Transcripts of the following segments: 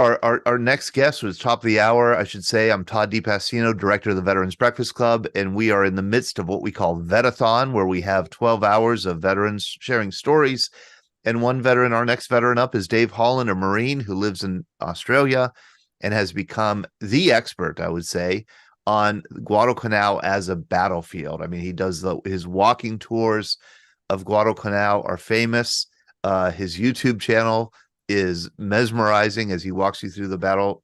Our next guest was top of the hour, I should say. I'm Todd DiPasino, director of the Veterans Breakfast Club, and we are in the midst of what we call Vet-A-Thon, where we have 12 hours of veterans sharing stories. And one veteran, our next veteran up, is Dave Holland, a Marine who lives in Australia and has become the expert, I would say, on Guadalcanal as a battlefield. I mean, he does his walking tours of Guadalcanal are famous. His YouTube channel is mesmerizing as he walks you through the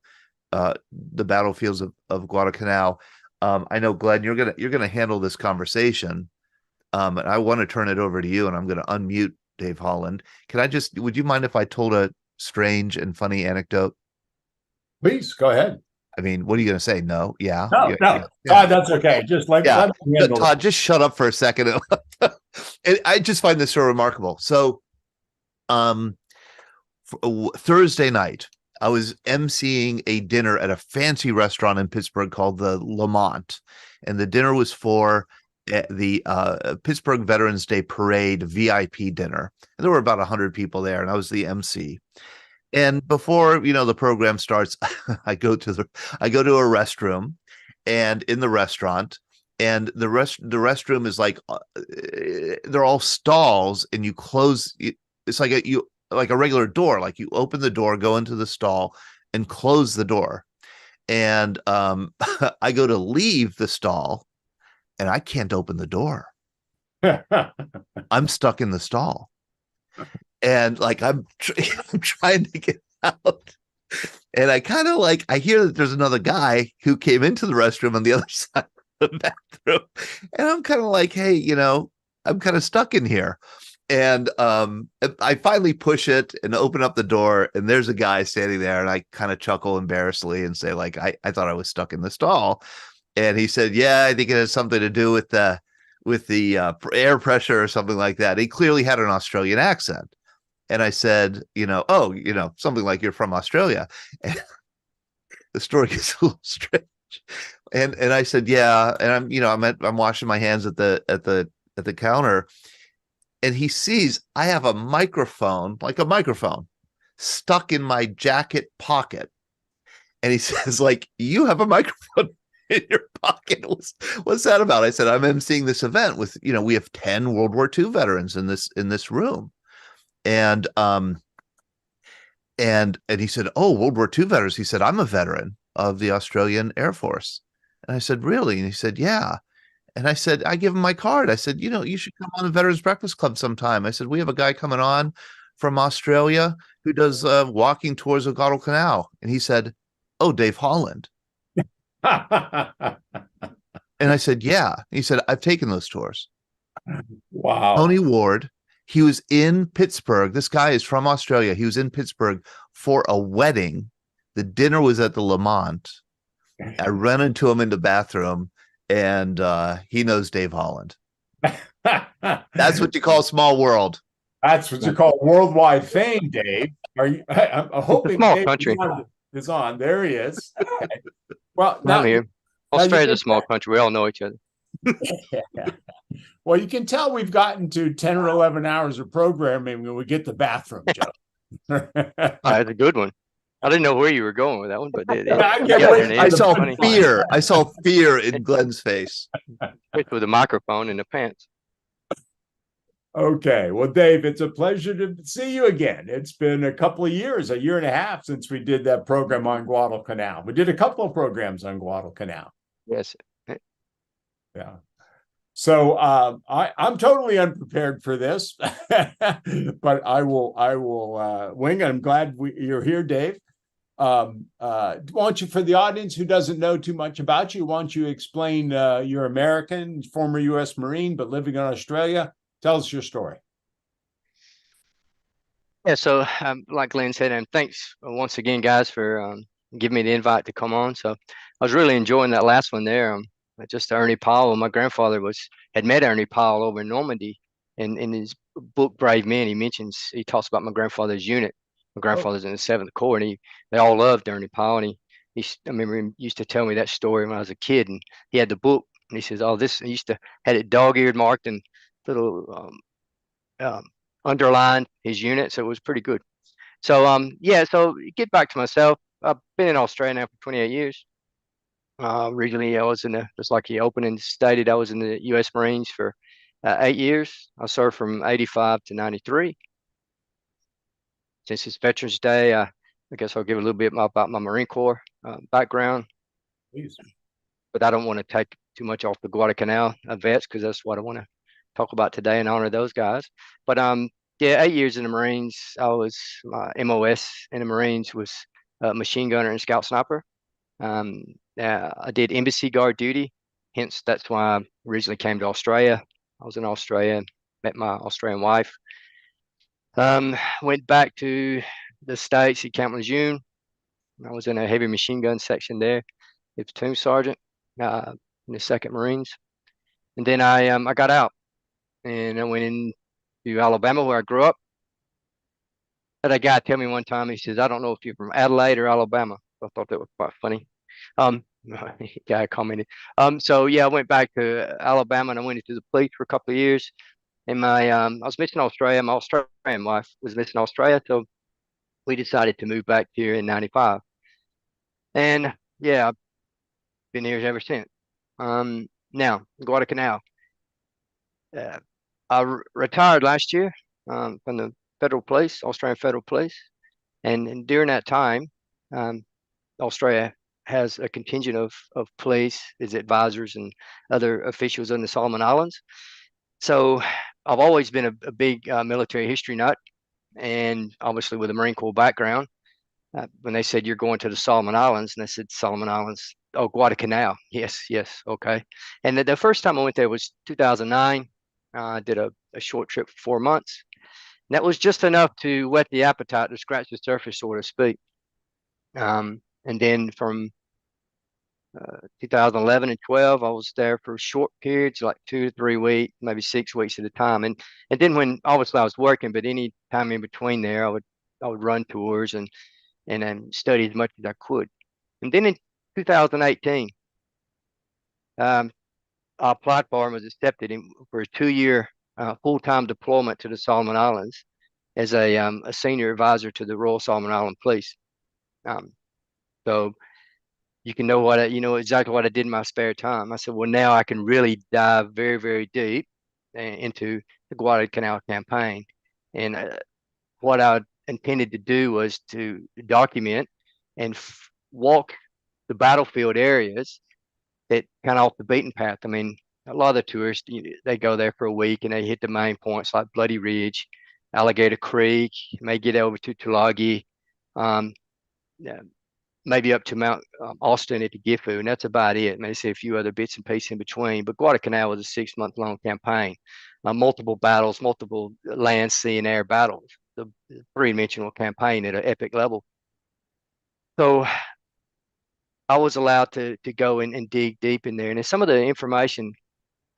battlefields of Guadalcanal. I know, Glenn, you're gonna handle this conversation, and I want to turn it over to you, and I'm going to unmute Dave Holland. Would you mind if I told a strange and funny anecdote? Please go ahead. I mean, what are you going to say? No, yeah, No, yeah, no, yeah, Todd, that's okay. Just let me handle Todd, it. just shut up for a second. I just find this so remarkable. So, Thursday night, I was emceeing a dinner at a fancy restaurant in Pittsburgh called the Lamont, and the dinner was for the Pittsburgh Veterans Day Parade VIP dinner. And there were about 100 people there, and I was the MC. And before the program starts, I go to a restroom, and in the restaurant, and the restroom is like they're all stalls, and you close. It's like a regular door. Like you open the door, go into the stall, and close the door. And I go to leave the stall, and I can't open the door. I'm stuck in the stall. And like I'm trying to get out, and I kind of I hear that there's another guy who came into the restroom on the other side of the bathroom, and I'm kind of like, hey, I'm kind of stuck in here, and I finally push it and open up the door, and there's a guy standing there, and I kind of chuckle embarrassedly and say, like, I thought I was stuck in the stall, and he said, yeah, I think it has something to do with the air pressure or something like that. He clearly had an Australian accent. And I said, something like, you're from Australia. And the story is a little strange. And I said, yeah. And I'm washing my hands at the counter. And he sees I have a microphone, stuck in my jacket pocket. And he says, like, you have a microphone in your pocket. What's that about? I said, I'm emceeing this event with, we have 10 World War II veterans in this room. And he said, oh, World War II veterans. He said, I'm a veteran of the Australian Air Force. And I said, really? And he said, yeah. And I said, I give him my card. I said, you should come on the Veterans Breakfast Club sometime. I said, we have a guy coming on from Australia who does walking tours of Guadalcanal. And he said, oh, Dave Holland. And I said, yeah. He said, I've taken those tours. Wow. Tony Ward. He was in Pittsburgh. This guy is from Australia. He was in Pittsburgh for a wedding. The dinner was at the Lamont. I ran into him in the bathroom, and he knows Dave Holland. That's what you call small world. That's what you call worldwide fame, Dave. I'm hoping small Dave country is on. There he is. Okay. Well, I'm here. Australia's a small country. We all know each other. Yeah. Well, you can tell we've gotten to 10 or 11 hours of programming when we get the bathroom joke. That's a good one. I didn't know where you were going with that one, but I saw fear. I saw fear in Glenn's face. With a microphone in the pants. Okay. Well, Dave, it's a pleasure to see you again. It's been a couple of years, a year and a half since we did that program on Guadalcanal. We did a couple of programs on Guadalcanal. Yes. Yeah. So I'm totally unprepared for this, but I will wing. I'm glad you're here, Dave. Why don't you, for the audience who doesn't know too much about you, why don't you explain? You're American, former U.S. Marine, but living in Australia. Tell us your story. Yeah. So, like Glenn said, and thanks once again, guys, for giving me the invite to come on. So, I was really enjoying that last one there. Just Ernie Powell. My grandfather had met Ernie Powell over in Normandy, and in his book Brave Men, he talks about my grandfather's unit. My grandfather's in the 7th Corps, and they all loved Ernie Powell. And I remember him used to tell me that story when I was a kid, and he had the book, and he says, "Oh, this." He used to had it dog-eared marked and little underlined his unit, so it was pretty good. So yeah. So get back to myself. I've been in Australia now for 28 years. Originally, I was just like you opening stated, I was in the U.S. Marines for 8 years. I served from 85 to 93. Since it's Veterans Day, I guess I'll give a little bit about my Marine Corps background, Please. but I don't want to take too much off the Guadalcanal vets because that's what I want to talk about today and honor those guys. But yeah, 8 years in the Marines. My MOS in the Marines was machine gunner and scout sniper. I did embassy guard duty, hence that's why I originally came to Australia. I was in Australia, met my Australian wife. Went back to the States at Camp Lejeune. I was in a heavy machine gun section there, a platoon sergeant in the Second Marines. And then I got out and I went into Alabama where I grew up. Had a guy tell me one time, he says, I don't know if you're from Adelaide or Alabama. I thought that was quite funny. Guy commented. So yeah, I went back to Alabama and I went into the police for a couple of years. And I was missing Australia. My Australian wife was missing Australia, so we decided to move back here in '95. And yeah, I've been here ever since. Now Guadalcanal. Uh, I retired last year from the federal police, Australian federal police, and during that time, um, Australia has a contingent of police, as advisors and other officials in the Solomon Islands. So I've always been a big military history nut, and obviously with a Marine Corps background. When they said you're going to the Solomon Islands, and I said Solomon Islands, oh, Guadalcanal, yes, yes, okay. And the first time I went there was 2009. I did a short trip for 4 months. And that was just enough to whet the appetite to scratch the surface, so to speak. And then from 2011 and 12, I was there for short periods, like 2 to 3 weeks, maybe 6 weeks at a time. And then when obviously I was working, but any time in between there, I would run tours and then study as much as I could. And then in 2018, I applied for and was accepted for a 2 year full-time deployment to the Solomon Islands as a senior advisor to the Royal Solomon Island Police. So you can know you know exactly what I did in my spare time. I said, well, now I can really dive very, very deep into the Guadalcanal campaign. And what I intended to do was to document and walk the battlefield areas that kind of off the beaten path. I mean, a lot of the tourists, they go there for a week and they hit the main points like Bloody Ridge, Alligator Creek, may get over to Tulagi, yeah, maybe up to Mount Austin at the Gifu, and that's about it. Maybe see a few other bits and pieces in between. But Guadalcanal was a 6 month long campaign, multiple battles, multiple land, sea, and air battles. The three-dimensional campaign at an epic level. So I was allowed to go and dig deep in there, and some of the information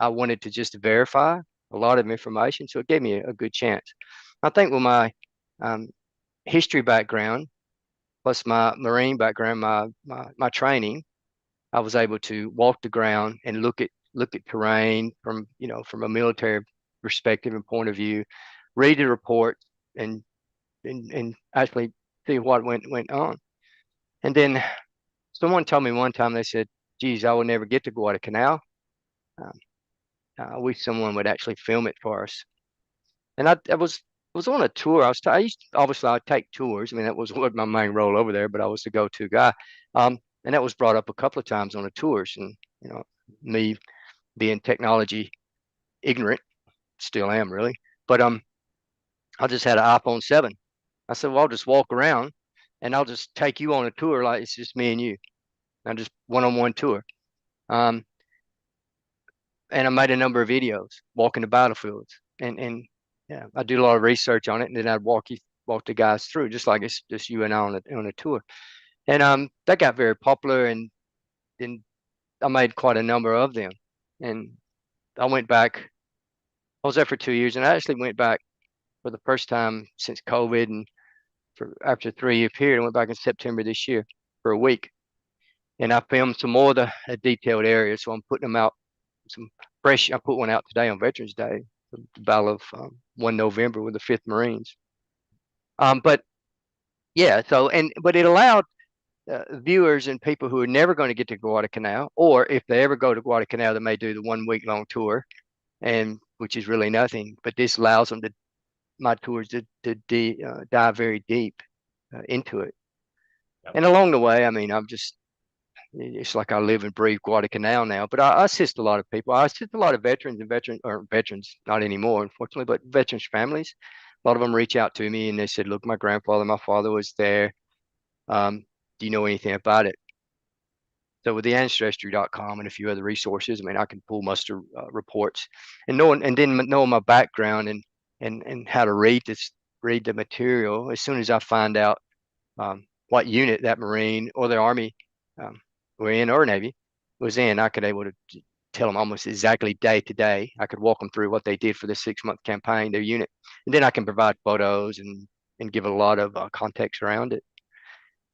I wanted to just verify, a lot of information, so it gave me a good chance. I think with my history background plus my Marine background, my training, I was able to walk the ground and look at terrain from a military perspective and point of view, read the report and actually see what went on. And then someone told me one time, they said, geez, I will never get to Guadalcanal. I wish someone would actually film it for us. And I was on a tour. Obviously I'd take tours. I mean, that was what my main role over there, but I was the go-to guy. And that was brought up a couple of times on the tours. And, me being technology ignorant, still am really, but I just had an iPhone 7. I said, well, I'll just walk around and I'll just take you on a tour like it's just me and you. I just one-on-one tour. And I made a number of videos walking the battlefields, and yeah, I do a lot of research on it, and then I'd walk the guys through, just like it's just you and I on a tour. And that got very popular, and then I made quite a number of them. And I went back. I was there for 2 years, and I actually went back for the first time since COVID, and after a 3 year period, I went back in September this year for a week, and I filmed some more of the detailed areas. So I'm putting them out, some fresh. I put one out today on Veterans Day, the Battle of 1 November with the 5th Marines. But yeah, but it allowed viewers and people who are never going to get to Guadalcanal, or if they ever go to Guadalcanal, they may do the 1 week long tour, and which is really nothing. But this allows them to my tours to dive very deep into it. Yep. And along the way, I mean, it's like I live and breathe Guadalcanal now. But I assist a lot of people. I assist a lot of veterans and veterans, not anymore, unfortunately, but veterans families. A lot of them reach out to me and they said, "Look, my grandfather, my father was there. Do you know anything about it?" So with the ancestry.com and a few other resources, I mean, I can pull muster reports and knowing my background and how to read the material. As soon as I find out what unit that Marine or the Army were in, or Navy was in, I could able to tell them almost exactly day to day. I could walk them through what they did for the 6-month campaign, their unit, and then I can provide photos and give a lot of context around it.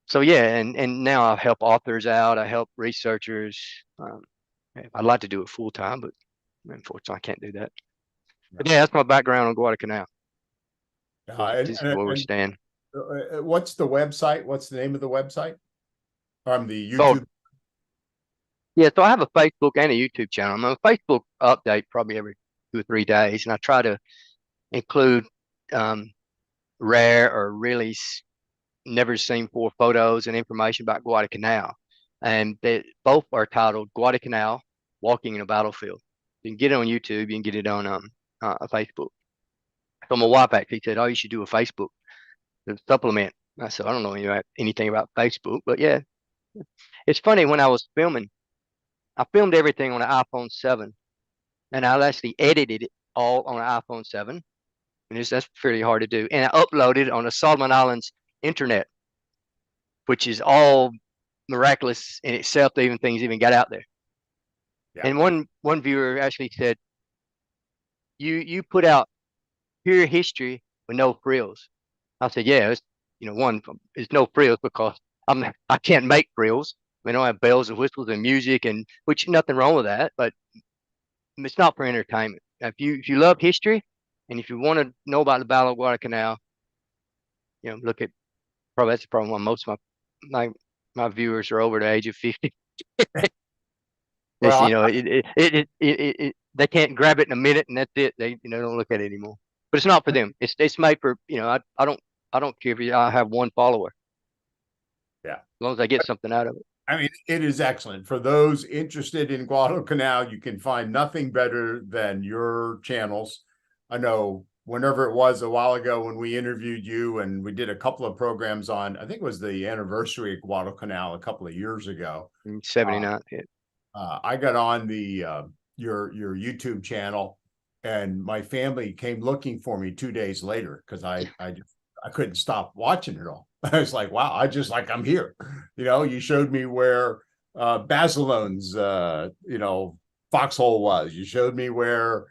So yeah, and now I help authors out. I help researchers. I'd like to do it full time, but unfortunately, I can't do that. But yeah, that's my background on Guadalcanal. This is where we stand. What's the website? What's the name of the website? The So, YouTube. yeah, so I have a Facebook and a YouTube channel. I'm on a Facebook update probably every 2 or 3 days, and I try to include rare or really never seen before photos and information about Guadalcanal. And they both are titled Guadalcanal Walking in a Battlefield. You can get it on YouTube, you can get it on Facebook. So my wife actually said, "Oh, you should do a Facebook to supplement." I said, "I don't know anything about Facebook, but yeah." It's funny, when I was filming, I filmed everything on an iPhone 7, and I actually edited it all on an iPhone 7. And that's pretty hard to do. And I uploaded it on the Solomon Islands internet, which is all miraculous in itself that even things even got out there. Yeah. And one viewer actually said, "You put out pure history with no frills." I said, "Yeah, it's, one, it's no frills because I can't make frills. We don't have bells and whistles and music, and which nothing wrong with that, but it's not for entertainment. If you love history, and if you want to know about the Battle of Guadalcanal, look at probably that's the problem why most of my viewers are over the age of 50. Well, They can't grab it in a minute and that's it. They don't look at it anymore. But it's not for them. It's made for I don't care if I have one follower. Yeah. As long as I get something out of it. I mean, it is excellent. For those interested in Guadalcanal, you can find nothing better than your channels. I know whenever it was a while ago when we interviewed you and we did a couple of programs on, I think it was the anniversary of Guadalcanal a couple of years ago. 79. I got on your YouTube channel, and my family came looking for me 2 days later because I couldn't stop watching it all. I was like, wow, I'm here. You showed me where Basilone's foxhole was. You showed me where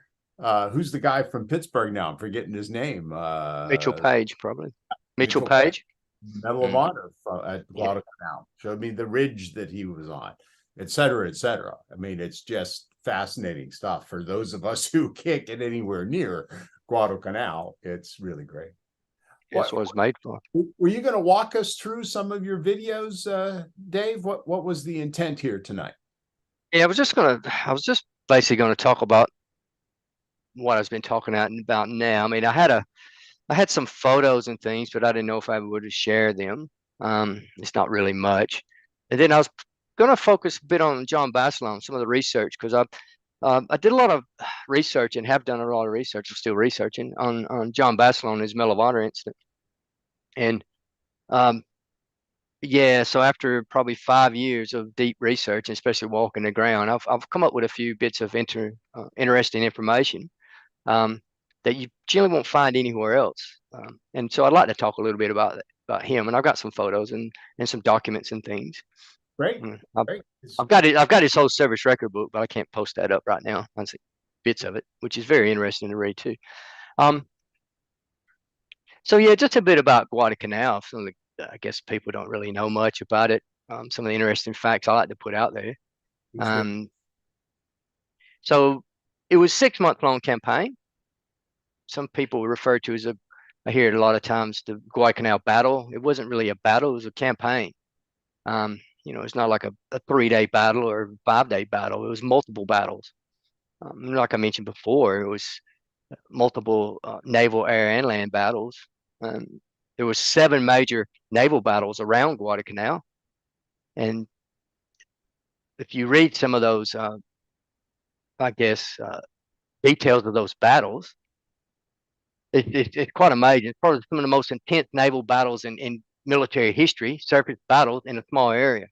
who's the guy from Pittsburgh now? I'm forgetting his name. Mitchell Page, probably. Mitchell Mitchell Page. Medal of Honor at Guadalcanal. Showed me the ridge that he was on, et cetera, et cetera. I mean, it's just fascinating stuff for those of us who can't get anywhere near Guadalcanal. It's really great. That's what it's made for. Were you going to walk us through some of your videos, Dave? What was the intent here tonight? Yeah, I was just basically gonna talk about what I've been talking about now. I mean, I had some photos and things, but I didn't know if I would share them. It's not really much. And then I was going to focus a bit on John Basilone, some of the research, because I did a lot of research and have done a lot of research. I'm still researching on John Basilone and his Medal of Honor incident. And yeah, so after probably 5 years of deep research, especially walking the ground, I've come up with a few bits of interesting information that you generally won't find anywhere else. And so I'd like to talk a little bit about him. And I've got some photos and some documents and things. Great. I've got his whole service record book, but I can't post that up right now. I see bits of it, which is very interesting to read too. So yeah, just a bit about Guadalcanal. I guess people don't really know much about it. Some of the interesting facts I like to put out there. So it was 6-month long campaign. Some people refer to as I hear it a lot of times, the Guadalcanal Battle. It wasn't really a battle; it was a campaign. It's not like a 3-day battle or 5-day battle. It was multiple battles. Like I mentioned before, it was multiple naval, air, and land battles. Um, there were 7 major naval battles around Guadalcanal, and if you read some of those, I guess, details of those battles, it's quite amazing. It's probably some of the most intense naval battles in military history, surface battles in a small area.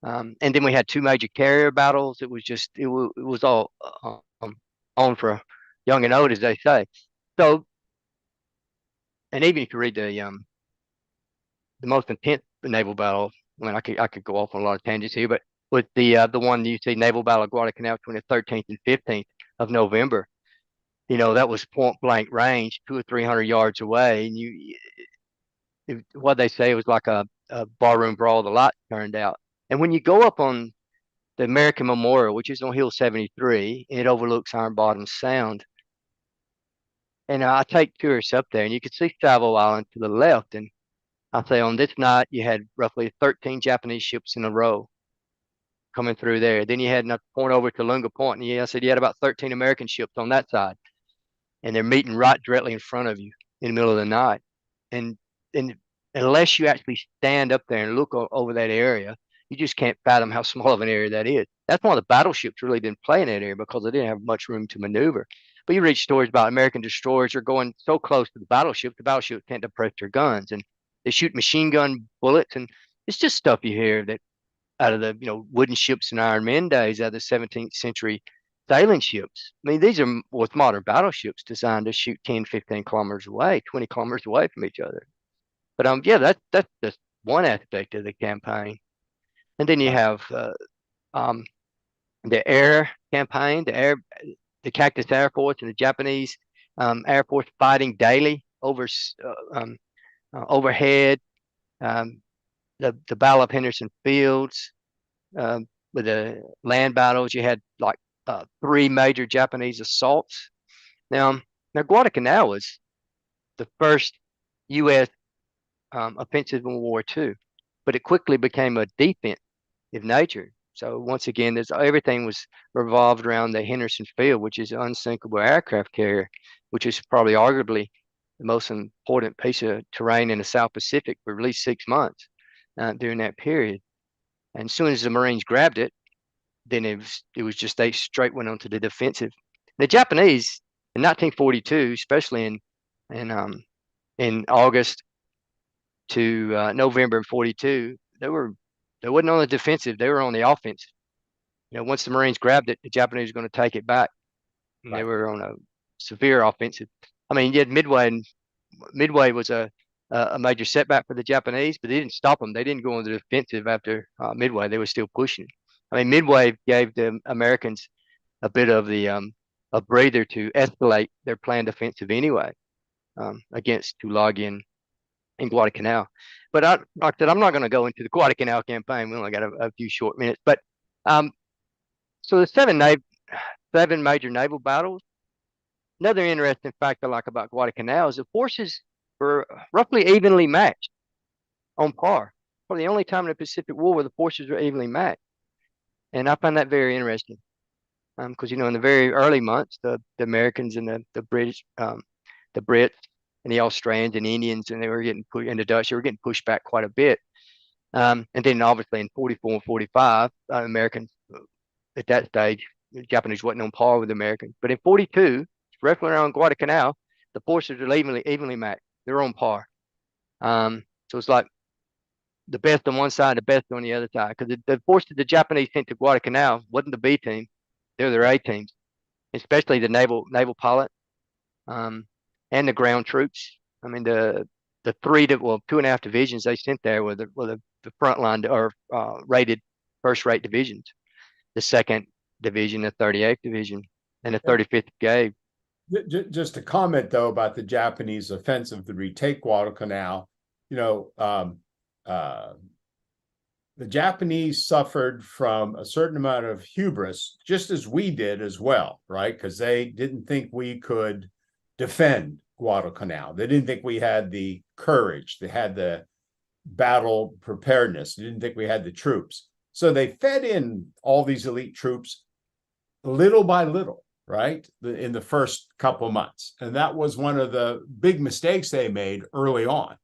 And then we had 2 major carrier battles. It was all on for young and old, as they say. So, and even if you read the most intense naval battle, I mean, I could go off on a lot of tangents here, but with the one you see, naval battle of Guadalcanal between the 13th and 15th of November, that was point blank range, 200 or 300 yards away, and what they say, it was like a barroom brawl. The light turned out, and when you go up on the American Memorial, which is on Hill 73, and it overlooks Iron Bottom Sound, and I take tourists up there, and you can see Savo Island to the left, and I say on this night you had roughly 13 Japanese ships in a row coming through there. Then you had enough to point over to Lunga Point, and I said you had about 13 American ships on that side, and they're meeting right directly in front of you in the middle of the night. And unless you actually stand up there and look over that area, you just can't fathom how small of an area that is. That's why the battleships really didn't play in that area, because they didn't have much room to maneuver. But you read stories about American destroyers are going so close to the battleships can't depress their guns, and they shoot machine gun bullets, and it's just stuff you hear that out of the wooden ships and Iron Men days, out of the 17th century sailing ships. I mean, these are with modern battleships designed to shoot 10, 15 kilometers away, 20 kilometers away from each other. But yeah, that's just one aspect of the campaign. And then you Right. have the air campaign, the Cactus Air Force and the Japanese Air Force fighting daily overhead. The Battle of Henderson Fields, with the land battles, you had like 3 major Japanese assaults. Now Guadalcanal was the first U.S. Offensive in World War II, but it quickly became a defensive nature. So once again, everything was revolved around the Henderson Field, which is an unsinkable aircraft carrier, which is probably arguably the most important piece of terrain in the South Pacific for at least 6 months during that period. And as soon as the Marines grabbed it, then it was just they straight went on to the defensive. The Japanese in 1942, especially in August to November of 42, they wasn't on the defensive, they were on the offensive. Once the Marines grabbed it, the Japanese were going to take it back, and they were on a severe offensive. I mean, you had Midway, and Midway was a major setback for the Japanese, but they didn't stop them. They didn't go on the defensive after Midway. They were still pushing. I mean, Midway gave the Americans a bit of a breather to escalate their planned offensive anyway, against Tulagian and Guadalcanal. But like I said, I'm not going to go into the Guadalcanal campaign. We only got a few short minutes. But so the 7 major naval battles. Another interesting fact I like about Guadalcanal is the forces were roughly evenly matched, on par. Probably the only time in the Pacific War where the forces were evenly matched. And I find that very interesting. Because in the very early months, the Americans and the British, the Brits and the Australians and Indians, and and the Dutch, they were getting pushed back quite a bit. And then obviously in 44 and 45, Americans at that stage, the Japanese wasn't on par with the Americans. But in 42, roughly around Guadalcanal, the forces are evenly matched. They're on par. So it's like the best on one side, the best on the other side. Because the forces the Japanese sent to Guadalcanal wasn't the B team; they were their A teams, especially the naval pilot, and the ground troops. I mean, the 2.5 divisions they sent there were the frontline or rated first-rate divisions. The 2nd Division, the 38th Division, and the 35th Brigade. Just a comment though about the Japanese offensive to retake Guadalcanal. The Japanese suffered from a certain amount of hubris, just as we did as well, right? Because they didn't think we could defend Guadalcanal. They didn't think we had the courage. They had the battle preparedness. They didn't think we had the troops. So they fed in all these elite troops little by little, right? In the first couple months. And that was one of the big mistakes they made early on,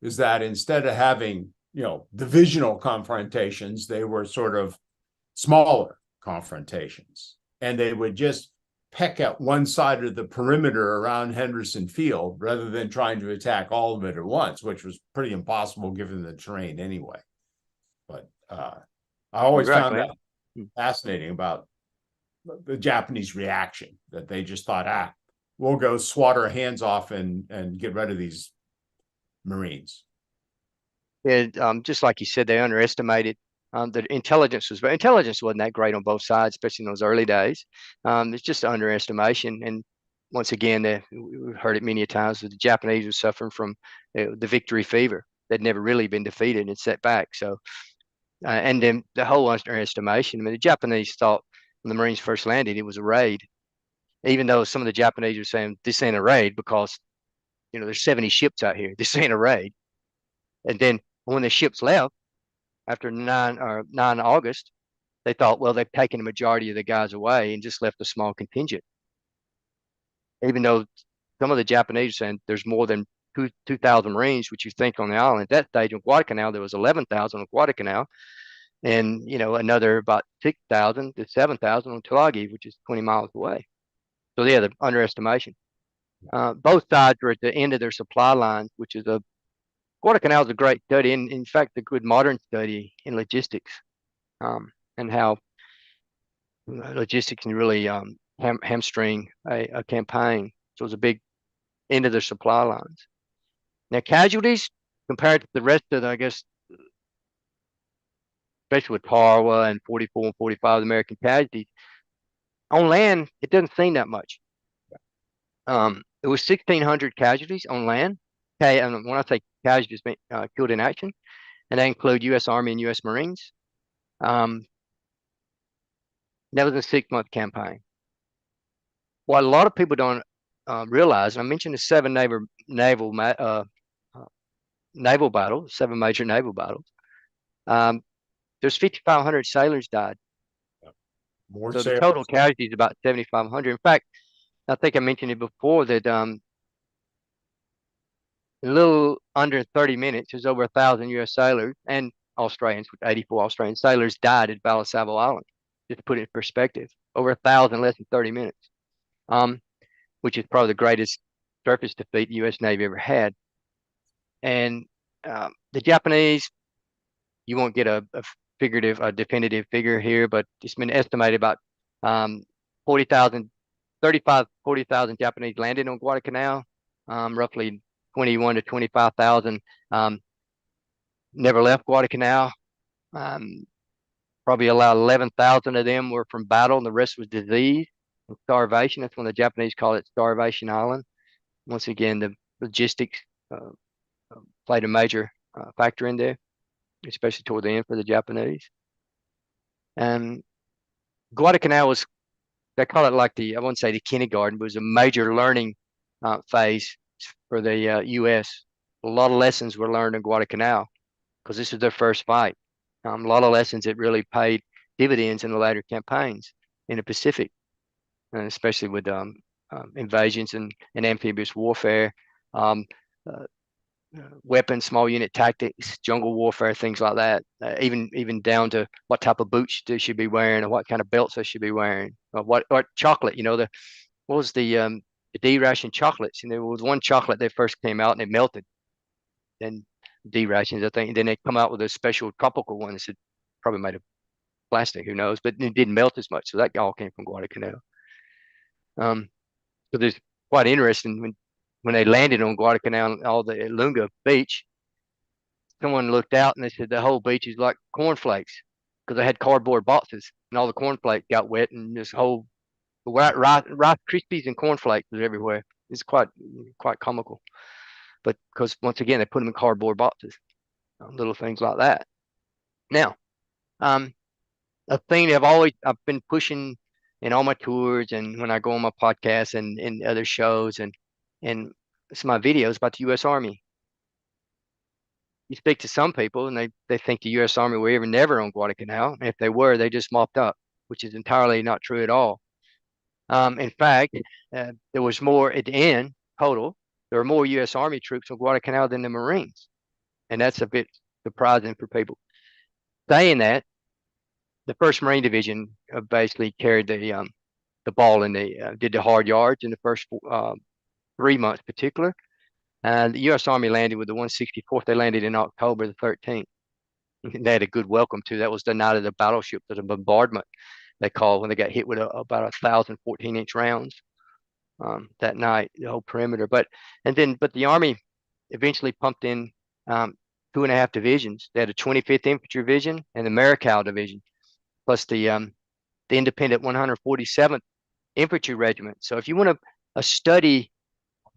is that instead of having, divisional confrontations, they were sort of smaller confrontations. And they would just peck at one side of the perimeter around Henderson Field rather than trying to attack all of it at once, which was pretty impossible given the terrain anyway. But I always found that fascinating about the Japanese reaction, that they just thought, we'll go swat our hands off and get rid of these Marines. Yeah, just like you said, they underestimated the intelligence wasn't that great on both sides, especially in those early days. It's just underestimation. And once again, we've heard it many times, that the Japanese were suffering from the victory fever. They'd never really been defeated and set back. So, and then the whole underestimation. I mean, the Japanese thought when the Marines first landed, it was a raid, even though some of the Japanese were saying this ain't a raid because there's 70 ships out here. This ain't a raid. And then when the ships left after 9 August, they thought, well, they've taken the majority of the guys away and just left a small contingent. Even though some of the Japanese are saying there's more than 2,000 Marines, which you think on the island. At that stage in Guadalcanal, there was 11,000 on Guadalcanal, and another about 6,000 to 7,000 on Tulagi, which is 20 miles away. So yeah, the underestimation. Both sides were at the end of their supply lines, which is Guadalcanal is a great study, and in fact, a good modern study in logistics, and how logistics can really hamstring a campaign. So it was a big end of their supply lines. Now, casualties compared to the rest of I guess, especially with Tarawa and 44 and 45, the American casualties, on land, it doesn't seem that much. It was 1,600 casualties on land. Okay, and when I say casualties, killed in action, and that include U.S. Army and U.S. Marines. That was a 6-month campaign. What a lot of people don't realize, and I mentioned the 7 naval battles, 7 major naval battles. There's 5,500 sailors died. So the total casualties is about 7,500. In fact, I think I mentioned it before that a little under 30 minutes, there's over 1,000 U.S. sailors and Australians, with 84 Australian sailors died at Battle of Savo Island. Just to put it in perspective, over 1,000 less than 30 minutes, which is probably the greatest surface defeat the U.S. Navy ever had. And the Japanese, you won't get a definitive figure here, but it's been estimated about 40,000 Japanese landed on Guadalcanal, roughly 21 to 25,000 never left Guadalcanal. Probably about 11,000 of them were from battle, and the rest was disease and starvation. That's when the Japanese call it Starvation Island. Once again, the logistics played a major factor in there, especially toward the end for the Japanese. And Guadalcanal was, they call it like I wouldn't say the kindergarten, but it was a major learning phase for the U.S. A lot of lessons were learned in Guadalcanal because this was their first fight. A lot of lessons that really paid dividends in the later campaigns in the Pacific, and especially with invasions and amphibious warfare, weapons, small unit tactics, jungle warfare, things like that. Even down to what type of boots they should be wearing, or what kind of belts they should be wearing, or chocolate. What was the D-ration chocolates? And there was one chocolate that first came out and it melted. Then D-rations, I think. And then they come out with a special tropical one that's probably made of plastic, who knows? But it didn't melt as much. So that all came from Guadalcanal. So there's quite interesting when they landed on Guadalcanal, all the Lunga beach, someone looked out and they said the whole beach is like cornflakes because they had cardboard boxes and all the cornflakes got wet, and this whole rice Krispies and cornflakes was everywhere. It's quite comical, but because once again they put them in cardboard boxes, little things like that. Now, a thing I've been pushing in all my tours and when I go on my podcasts and other shows and some of my videos about the U.S. Army. you speak to some people and they think the U.S. Army were even never on Guadalcanal. And if they were, they just mopped up, which is entirely not true at all. In fact, there was more at the end total. There were more U.S. Army troops on Guadalcanal than the Marines, and that's a bit surprising for people. Saying that, the First Marine Division basically carried the ball and they did the hard yards in the first 3 months, particular. The U.S. Army landed with the 164th. They landed in October the 13th. They had a good welcome too. That was the night of the battleships, the bombardment they called when they got hit with about 1,000 14-inch rounds that night, the whole perimeter. But the Army eventually pumped in 2.5 divisions. They had a 25th Infantry Division and the Marical Division, plus the independent 147th Infantry Regiment. So if you want a study,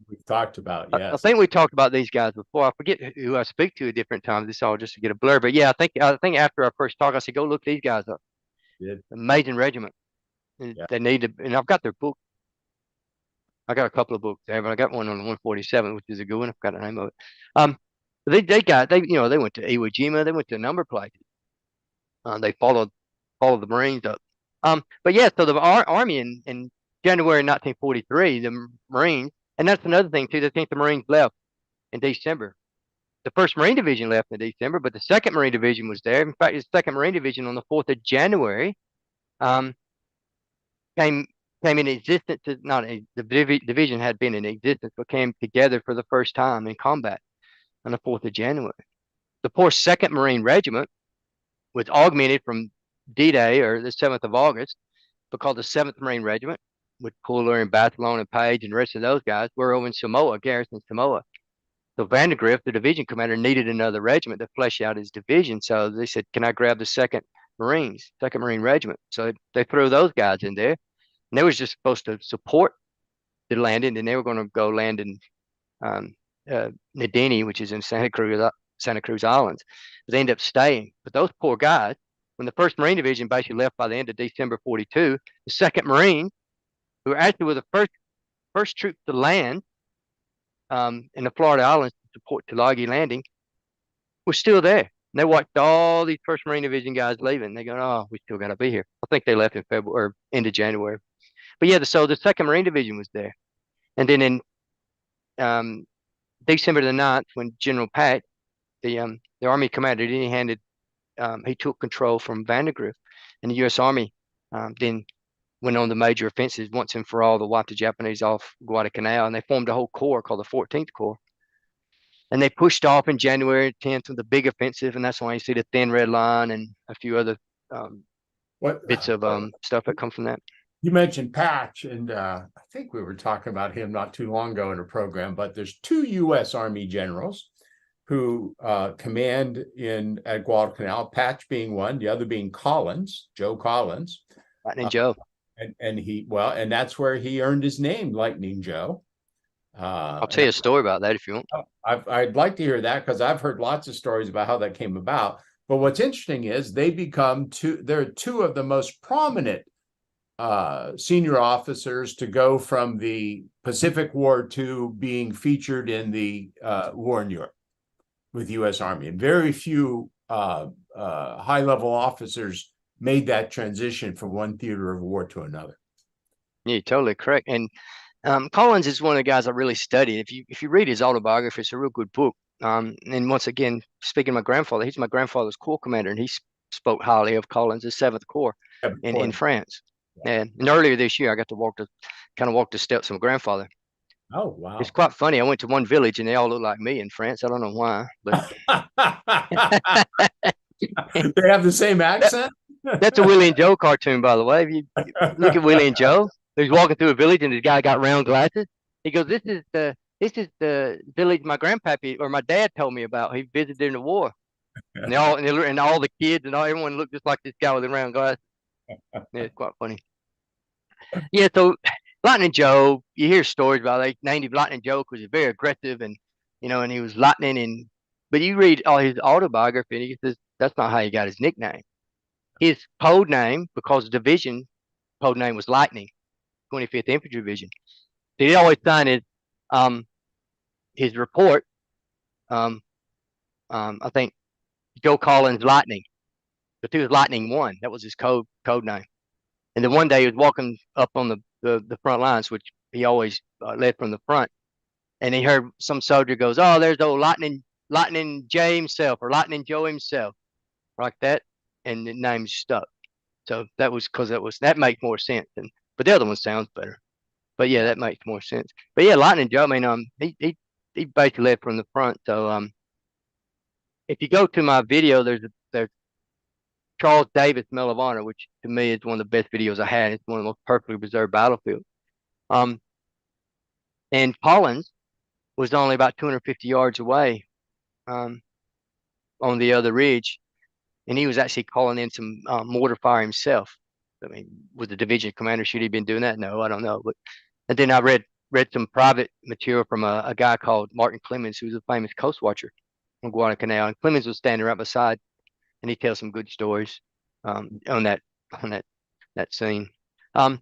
We've talked about, I yes. think we talked about these guys before. I forget who I speak to at different times. This all just to get a blur. But yeah, I think after our first talk, I said, go look these guys up. Did. Amazing regiment. And Yeah. they need to, and I've got their book. I got a couple of books there, but I got one on the 147, which is a good one. I forgot the name of it. They went to Iwo Jima. They went to a number of places. They followed the Marines up. But yeah, so the Army in January 1943, the Marines, and that's another thing too. They think the Marines left in December. The First Marine Division left in December, but the Second Marine Division was there. In fact, the Second Marine Division on the 4th of January um, came in existence. The division had been in existence, but came together for the first time in combat on the 4th of January. The poor Second Marine Regiment was augmented from D-Day or the 7th of August because the 7th Marine Regiment with Cooler and Bathalone and Page and the rest of those guys were over in Samoa, garrison Samoa. So Vandergrift, the division commander, needed another regiment to flesh out his division. So they said, can I grab the Second Marine Regiment? So they threw those guys in there. And they was just supposed to support the landing, and they were going to go land in Nadini, which is in Santa Cruz Islands. But they ended up staying. But those poor guys, when the First Marine Division basically left by the end of December 42, the Second Marine, who actually were the first troops to land in the Florida Islands to support Tulagi landing, was still there. And they watched all these First Marine Division guys leaving. They go, oh, we still got to be here. I think they left in February or end of January. But yeah, so the Second Marine Division was there. And then in December the 9th, when General Pat, the Army commander, he took control from Vandergrift, and the U.S. Army then went on the major offensives once and for all to wipe the Japanese off Guadalcanal, and they formed a whole corps called the 14th Corps. And they pushed off in January 10th with the big offensive, and that's why you see the Thin Red Line and a few other bits of stuff that come from that. You mentioned Patch, and I think we were talking about him not too long ago in a program, but there's 2 U.S. Army generals who command at Guadalcanal, Patch being one, the other being Collins, Joe Collins. Lightning Joe. And that's where he earned his name, Lightning Joe. I'll tell you a story about that if you want. I'd like to hear that because I've heard lots of stories about how that came about. But what's interesting is they're 2 of the most prominent senior officers to go from the Pacific War to being featured in the war in Europe with U.S. Army. And very few high-level officers made that transition from one theater of war to another. Yeah, you're totally correct. And Collins is one of the guys I really studied. If you read his autobiography, it's a real good book. And once again, speaking of my grandfather, he's my grandfather's Corps commander, and he spoke highly of Collins' 7th Corps in France. And earlier this year, I got to walk the steps of my grandfather. Oh, wow. It's quite funny. I went to one village and they all look like me in France. I don't know why, but they have the same accent. That's a Willie and Joe cartoon, by the way. If you look at Willie and Joe, he's walking through a village and the guy got round glasses. He goes, "This is the village my grandpappy or my dad told me about. He visited in the war." And all the kids and everyone looked just like this guy with the round glasses. Yeah, it's quite funny. Yeah, so Lightning Joe, you hear stories about they named him Lightning Joe because he's very aggressive and and he was lightning but you read all his autobiography and he says that's not how he got his nickname. His code name, because the division code name was Lightning, 25th Infantry Division. So he always signed his report I think Joe Collins Lightning, but he was Lightning One. That was his code name. And then one day he was walking up on the front lines, which he always led from the front, and he heard some soldier goes, "Oh, there's old Lightning J himself or Lightning Joe himself," like that, and the name stuck. So that was because that makes more sense. But the other one sounds better. But yeah, that makes more sense. But yeah, Lightning Joe. I mean, he basically led from the front. So if you go to my video, there's Charles Davis Medal of Honor, which to me is one of the best videos I had. It's one of the most perfectly preserved battlefields. Um, and Collins was only about 250 yards away, um, on the other ridge, and he was actually calling in some mortar fire himself. I mean, was the division commander, should he have been doing that? No, I don't know. But and then I read some private material from a guy called Martin Clemens, who's a famous coast watcher on Guadalcanal. And Clemens was standing right beside, and he tells some good stories on that scene. Um,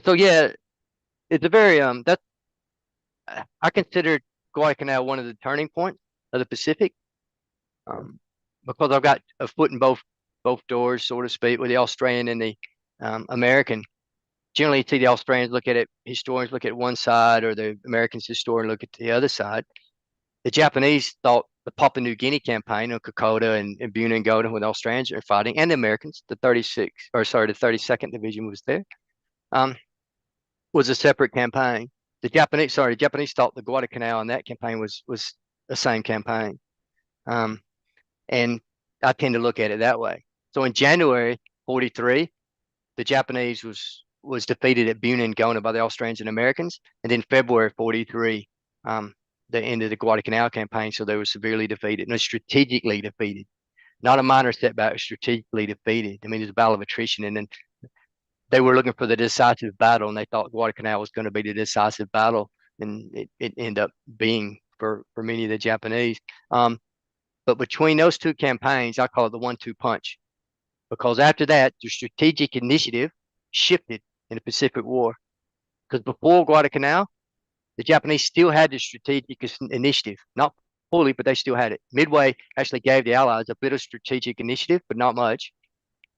so yeah, it's a very that I consider Guadalcanal one of the turning points of the Pacific, because I've got a foot in both doors, so to speak, with the Australian and the American. Generally, you see the Australians look at it, historians look at one side, or the Americans historian look at the other side. The Japanese thought the Papua New Guinea campaign on Kokoda and Buna and Goda, when the Australians are fighting, and the Americans, the 32nd Division was there, was a separate campaign. The Japanese thought the Guadalcanal and that campaign was the same campaign. And I tend to look at it that way. So in January 43, the Japanese was defeated at Buna and Gona by the Australians and Americans. And then February 43, the end of the Guadalcanal campaign. So they were severely defeated, no, strategically defeated. Not a minor setback, strategically defeated. I mean, it was a battle of attrition. And then they were looking for the decisive battle, and they thought Guadalcanal was going to be the decisive battle. And it ended up being for many of the Japanese. But between those two campaigns, I call it the 1-2 punch, because after that, the strategic initiative shifted in the Pacific War. Because before Guadalcanal, the Japanese still had the strategic initiative, not fully, but they still had it. Midway actually gave the Allies a bit of strategic initiative, but not much,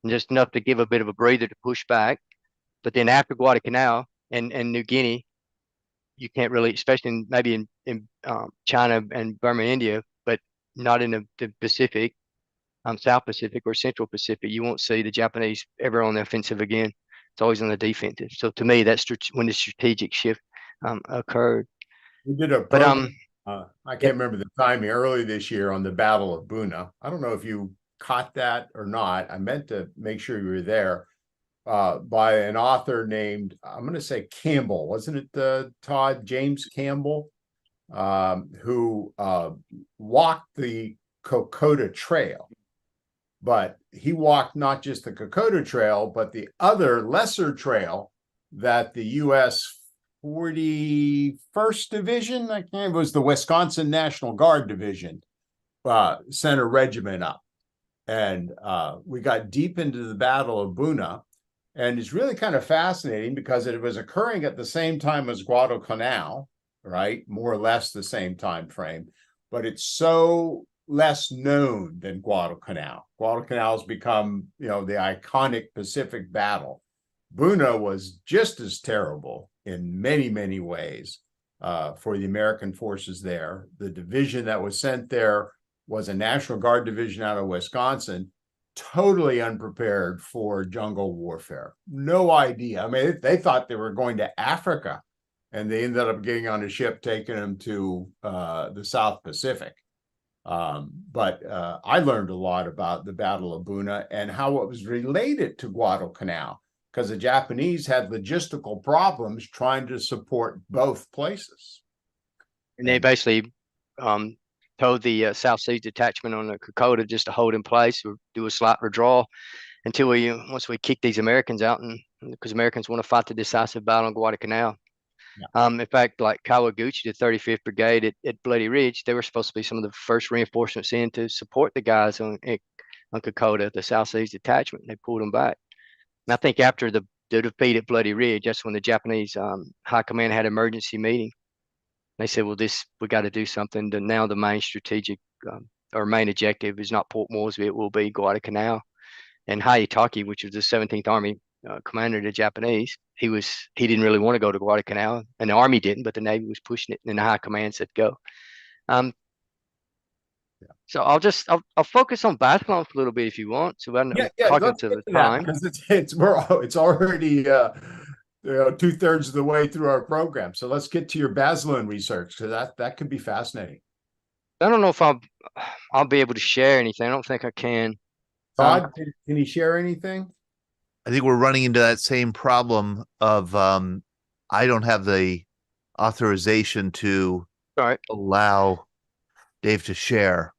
and just enough to give a bit of a breather to push back. But then after Guadalcanal and New Guinea, you can't really, especially maybe in China and Burma, India, but not in the Pacific, South Pacific or Central Pacific, you won't see the Japanese ever on the offensive again. It's always on the defensive. So to me, that's when the strategic shift occurred. We did a But program, I can't remember the timing, early this year on the Battle of Buna. I don't know if you caught that or not. I meant to make sure you were there, by an author named, I'm going to say Campbell. Wasn't it Todd James Campbell, who walked the Kokoda Trail? But he walked not just the Kokoda Trail, but the other lesser trail that the U.S. 41st Division, I can't, it was the Wisconsin National Guard Division, sent a regiment up. And we got deep into the Battle of Buna. And it's really kind of fascinating because it was occurring at the same time as Guadalcanal, right? More or less the same time frame. But it's so less known than Guadalcanal. Guadalcanal has become, the iconic Pacific battle. Buna was just as terrible in many, many ways for the American forces there. The division that was sent there was a National Guard division out of Wisconsin, totally unprepared for jungle warfare. No idea. I mean, they thought they were going to Africa, and they ended up getting on a ship taking them to the South Pacific. But I learned a lot about the Battle of Buna and how it was related to Guadalcanal, because the Japanese had logistical problems trying to support both places. And they basically told the South Seas Detachment on the Kokoda just to hold in place or do a slight withdrawal until once we kick these Americans out, and because Americans want to fight the decisive battle on Guadalcanal. Yeah. In fact, like Kawaguchi, the 35th Brigade at Bloody Ridge, they were supposed to be some of the first reinforcements in to support the guys on Kokoda, the South Seas Detachment. And they pulled them back. And I think after the defeat at Bloody Ridge, that's when the Japanese high command had an emergency meeting. They said, well, we got to do something. Now the main strategic our main objective is not Port Moresby, it will be Guadalcanal. And Hayataki, which was the 17th Army commander of the Japanese, he didn't really want to go to Guadalcanal, and the Army didn't, but the Navy was pushing it, and the high command said go. Um, so I'll focus on Barcelona for a little bit if you want. So I'm talking Let's to get the to that time. because it's already 2/3 of the way through our program. So let's get to your Basloon research because that could be fascinating. I don't know if I'll be able to share anything. I don't think I can. Todd, can you share anything? I think we're running into that same problem of I don't have the authorization to All right. allow Dave to share.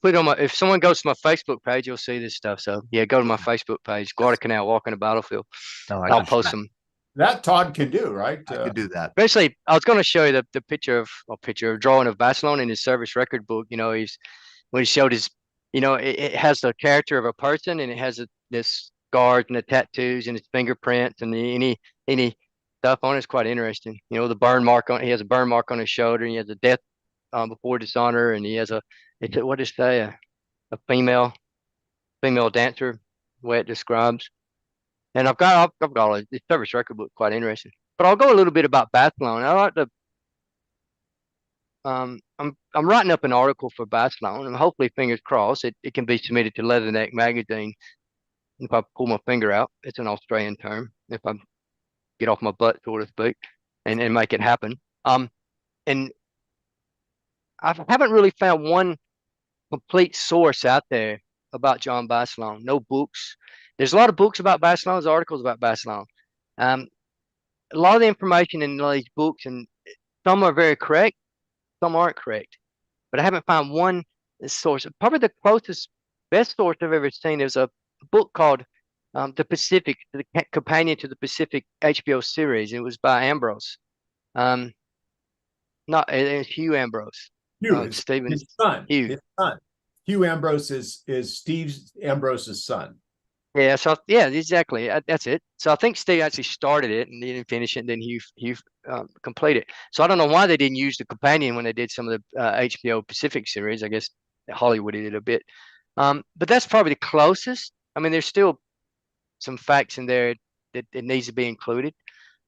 Put on if someone goes to my Facebook page, you'll see this stuff. So yeah, go to my Facebook page, Guadalcanal Walking the Battlefield. No, I I'll can post share. them. That Todd can do, right? I could do that. Basically, I was going to show you the picture of drawing of Barcelona in his service record book. You know, when he showed his, it has the character of a person, and it has this scars and the tattoos and his fingerprints and any stuff on it. It's quite interesting. You know, the burn mark on he has a burn mark on his shoulder, and he has a death before dishonor, and he has what does it say a female dancer, the way it describes. And I've got all this service record book, quite interesting. But I'll go a little bit about Barcelona. I like to I'm writing up an article for Barcelona, and hopefully, fingers crossed, it can be submitted to Leatherneck magazine. If I pull my finger out, it's an Australian term. If I get off my butt, so to speak, and make it happen. And I haven't really found one complete source out there about John Barcelona. No books. There's a lot of books about Barcelona, there's articles about Barcelona. Um, a lot of the information in these books, and some are very correct, some aren't correct. But I haven't found one source. Probably the closest, best source I've ever seen is a book called The Pacific, the companion to the Pacific HBO series. It was by Ambrose. Not it's Hugh Ambrose. Hugh, Stephen his son. Hugh. His son. Hugh Ambrose is Steve Ambrose's son. Yeah, so yeah, exactly. That's it. So I think Steve actually started it and he didn't finish it, and then Hugh completed it. So I don't know why they didn't use the companion when they did some of the HBO Pacific series. I guess Hollywood did it a bit. But that's probably the closest. I mean, there's still some facts in there that it needs to be included.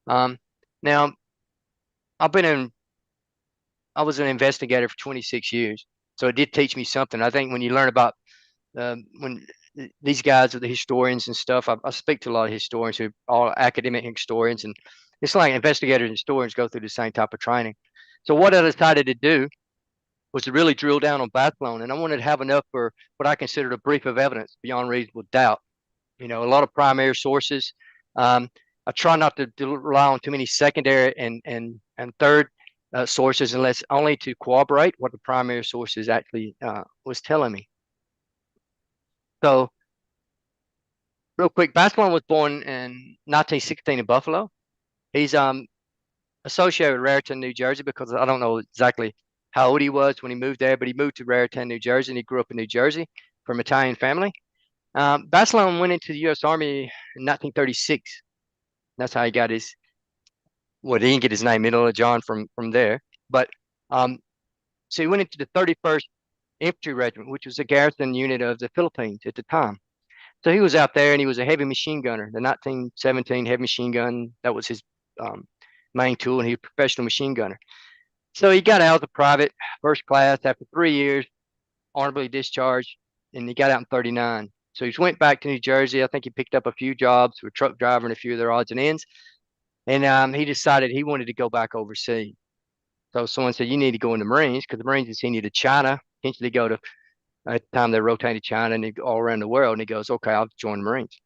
Now, I've been in I was an investigator for 26 years, so it did teach me something. I think when you learn about when these guys are the historians and stuff, I speak to a lot of historians who are all academic historians, and it's like investigators and historians go through the same type of training. So what I decided to do was to really drill down on Barcelona, and I wanted to have enough for what I considered a brief of evidence beyond reasonable doubt. You know, a lot of primary sources. I try not to rely on too many secondary and third sources unless only to corroborate what the primary sources actually was telling me. So, real quick, Barcelona was born in 1916 in Buffalo. He's associated with Raritan, New Jersey, because I don't know exactly how old he was when he moved there, but he moved to Raritan, New Jersey, and he grew up in New Jersey from an Italian family. Barcelona went into the U.S. Army in 1936. That's how he got his. Well, he didn't get his name, John, from there. But so he went into the 31st Infantry Regiment, which was a garrison unit of the Philippines at the time. So he was out there, and he was a heavy machine gunner. The 1917 heavy machine gun, that was his main tool, and he was a professional machine gunner. So he got out as a private, first class, after 3 years, honorably discharged, and he got out in 39. So he went back to New Jersey. I think he picked up a few jobs with truck driver and a few of their odds and ends. And he decided he wanted to go back overseas. So someone said, you need to go in the Marines, because the Marines would send you to China, potentially go to, at the time they rotated China and all around the world. And he goes, okay, I'll join the Marines.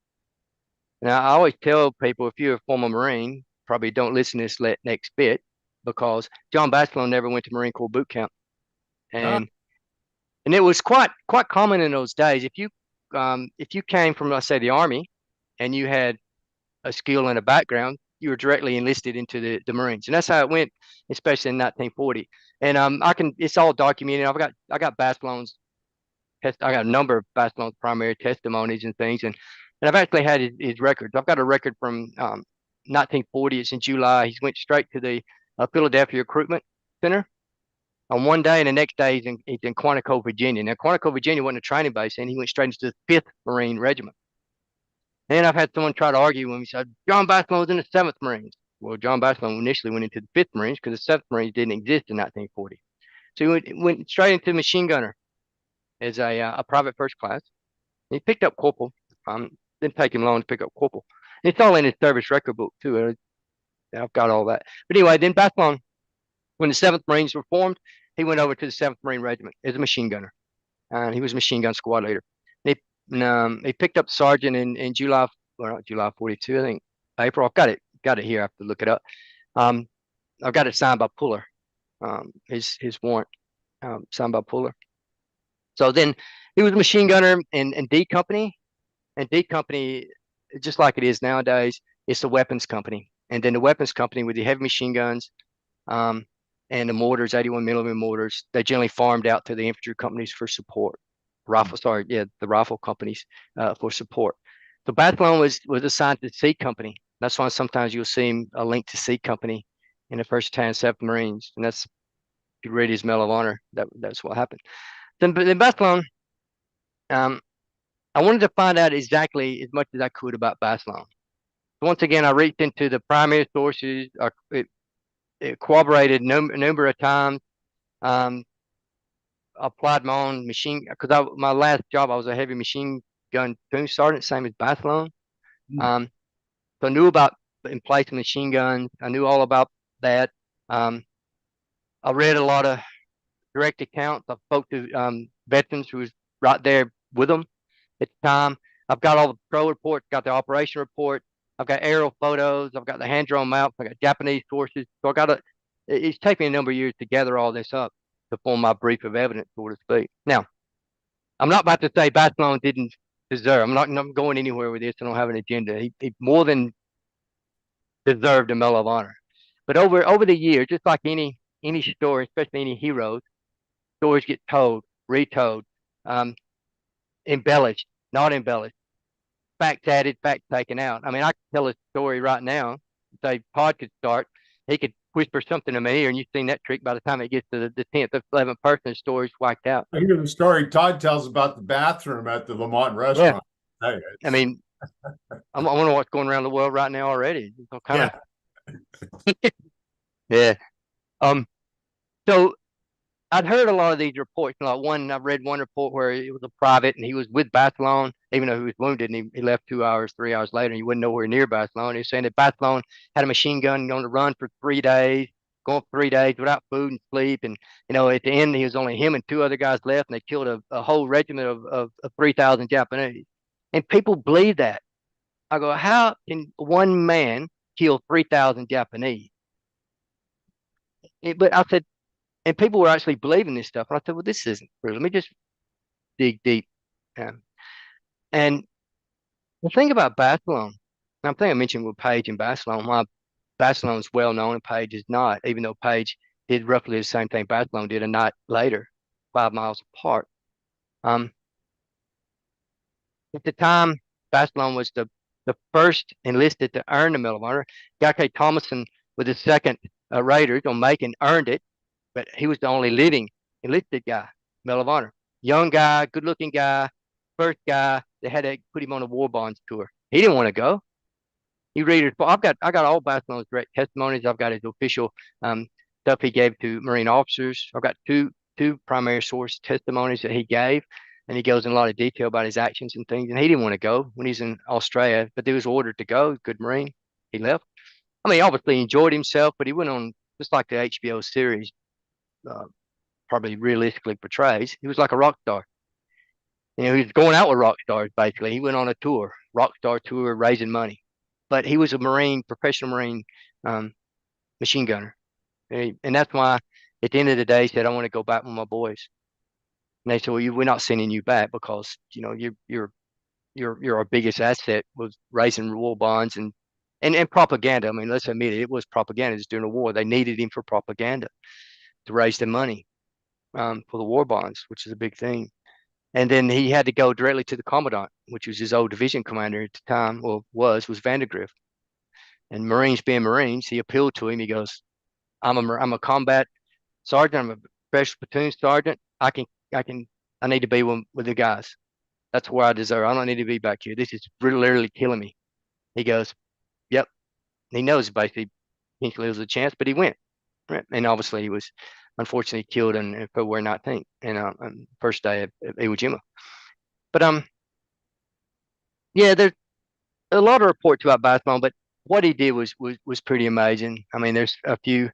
Now, I always tell people, if you're a former Marine, probably don't listen to this next bit, because John Barcelona never went to Marine Corps boot camp. And it was quite common in those days. If you came from, let's say, the Army, and you had a skill and a background, you were directly enlisted into the Marines, and that's how it went, especially in 1940. And it's all documented. I got Barcelona's I got a number of Barcelona's primary testimonies and things, and I've actually had his records. I've got a record from 1940. It's in July. He went straight to the Philadelphia Recruitment Center, on one day, and the next day he's in Quantico, Virginia. Now, Quantico, Virginia wasn't a training base, and he went straight into the 5th Marine Regiment. And I've had someone try to argue with me, said, John Basilone was in the 7th Marines. Well, John Basilone initially went into the 5th Marines because the 7th Marines didn't exist in 1940. So he went straight into machine gunner as a private first class. He picked up corporal. Didn't take him long to pick up corporal. And it's all in his service record book, too. I've got all that. But anyway, then Basilone, when the 7th Marines were formed, he went over to the 7th Marine Regiment as a machine gunner. And he was a machine gun squad leader. He picked up sergeant in July, well, not July 42, I think April. I've got it here. I have to look it up. I've got it signed by Puller. His warrant signed by Puller. So then he was a machine gunner in D Company, and D Company, just like it is nowadays, it's the weapons company. And then the weapons company with the heavy machine guns, and the mortars, 81 millimeter mortars, they generally farmed out to the infantry companies for support. The rifle companies for support. So Basilone was assigned to C Company. That's why sometimes you'll see him a link to C Company in the 1st, 10th, 7th Marines, and that's, if you read his Medal of Honor, that's what happened. Then Basilone, I wanted to find out exactly as much as I could about Basilone. So once again, I reached into the primary sources. It corroborated number of times. Applied my own machine, because my last job I was a heavy machine gun platoon sergeant, same as Basilone. So I knew about emplacing machine guns. I knew all about that. I read a lot of direct accounts. I spoke to veterans who was right there with them at the time. I've got all the patrol reports, got the operation report. I've got aerial photos. I've got the hand-drawn maps. I got Japanese sources. So it's taken me a number of years to gather all this up to form my brief of evidence, so to speak. Now, I'm not about to say Basilone didn't deserve. I'm not going anywhere with this. I don't have an agenda. He more than deserved a Medal of Honor. But over the years, just like any story, especially any heroes, stories get told, retold, embellished, not embellished, facts added, facts taken out. I mean, I could tell a story right now. Say Pod could start. He could whisper something to my ear, and you've seen that trick. By the time it gets to the 10th or 11th person, the story's wiped out. I hear the story Todd tells about the bathroom at the Lamont restaurant. Yeah. I mean, I wonder what's going around the world right now already. Kind of. Yeah. So I'd heard a lot of these reports. Like I read one report where it was a private and he was with Basilone, even though he was wounded, and he left 2 hours, 3 hours later, and he wasn't nowhere near Basilone. He was saying that Basilone had a machine gun on the run for 3 days, going for 3 days without food and sleep. And, at the end, he was only him and 2 other guys left, and they killed a whole regiment of 3,000 Japanese. And people believe that. I go, how can one man kill 3,000 Japanese? But I said, and people were actually believing this stuff. And I said, well, this isn't true. Let me just dig deep. And the thing about Basilone, I think I mentioned with Page and Basilone, why Basilone's well known and Page is not, even though Page did roughly the same thing Basilone did a night later, 5 miles apart. At the time, Basilone was the first enlisted to earn the Medal of Honor. Guy K. Thomason was the second Raiders on Macon, earned it, but he was the only living enlisted guy, Medal of Honor. Young guy, good-looking guy, first guy that had to put him on a war bonds tour. He didn't want to go. You read his book. I got all Basilone's direct testimonies. I've got his official stuff he gave to Marine officers. I've got two primary source testimonies that he gave, and he goes in a lot of detail about his actions and things. And he didn't want to go when he's in Australia, but he was ordered to go. Good Marine. He left. I mean, obviously enjoyed himself, but he went on, just like the HBO series probably realistically portrays, he was like a rock star. He was going out with rock stars, basically. He went on a tour, rock star tour, raising money. But he was a Marine, professional Marine machine gunner. And that's why at the end of the day, he said, I want to go back with my boys. And they said, well, we're not sending you back because, you're our biggest asset was raising war bonds and propaganda. I mean, let's admit it was propaganda. Just during the war. They needed him for propaganda to raise the money for the war bonds, which is a big thing. And then he had to go directly to the commandant, which was his old division commander at the time, or was Vandergrift. And Marines being Marines, he appealed to him. He goes, I'm a combat sergeant. I'm a special platoon sergeant. I need to be with the guys. That's where I deserve. I don't need to be back here. This is literally killing me. He goes, yep. He knows basically potentially was a chance, but he went. Right. And obviously he was unfortunately killed on February 19th and first day of Iwo Jima. But yeah, there's a lot of reports about Bathmon, but what he did was pretty amazing. I mean, there's a few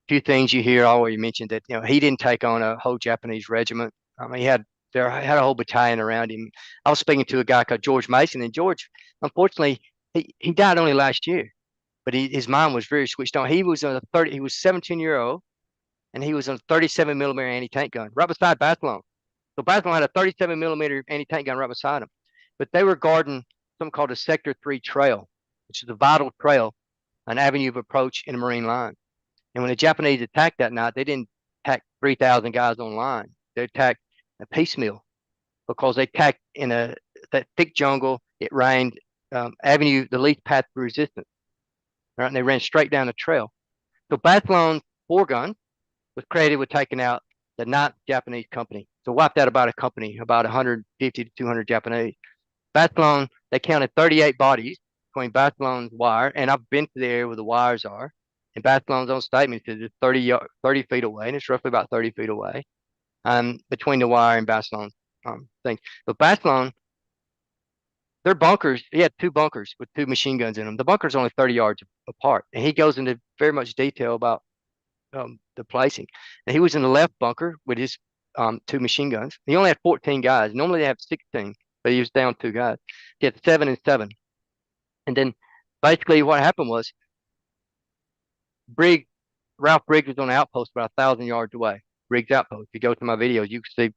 things you hear. I already mentioned that he didn't take on a whole Japanese regiment. I mean, he had a whole battalion around him. I was speaking to a guy called George Mason, and George, unfortunately, he died only last year, but his mind was very switched on. He was on a 30. He was 17-year-old, and he was on a 37 millimeter anti tank gun right beside Bathlon. So Bathlon had a 37 millimeter anti tank gun right beside him, but they were guarding something called a Sector 3 trail, which is a vital trail, an avenue of approach in a Marine line. And when the Japanese attacked that night, they didn't attack 3,000 guys on line. They attacked a piecemeal because they attacked in that thick jungle. It rained, avenue, the least path of resistance. Right, and they ran straight down the trail. So Bathlon's 4-gun was created with taking out the 9th Japanese company. So wiped out about a company, about 150 to 200 Japanese. Bathlon, they counted 38 bodies between Bathlon's wire, and I've been to the area where the wires are. And Bathlon's own statement says it's 30 feet away, and it's roughly about 30 feet away, between the wire and Bathlon's thing. But Bathlon, their bunkers, he had 2 bunkers with 2 machine guns in them. The bunker's only 30 yards apart, and he goes into very much detail about the placing. And he was in the left bunker with his 2 machine guns. He only had 14 guys. Normally they have 16, but he was down 2 guys. He had 7 and 7. And then basically what happened was Ralph Briggs was on an outpost about 1,000 yards away. Briggs outpost. If you go to my videos, you can see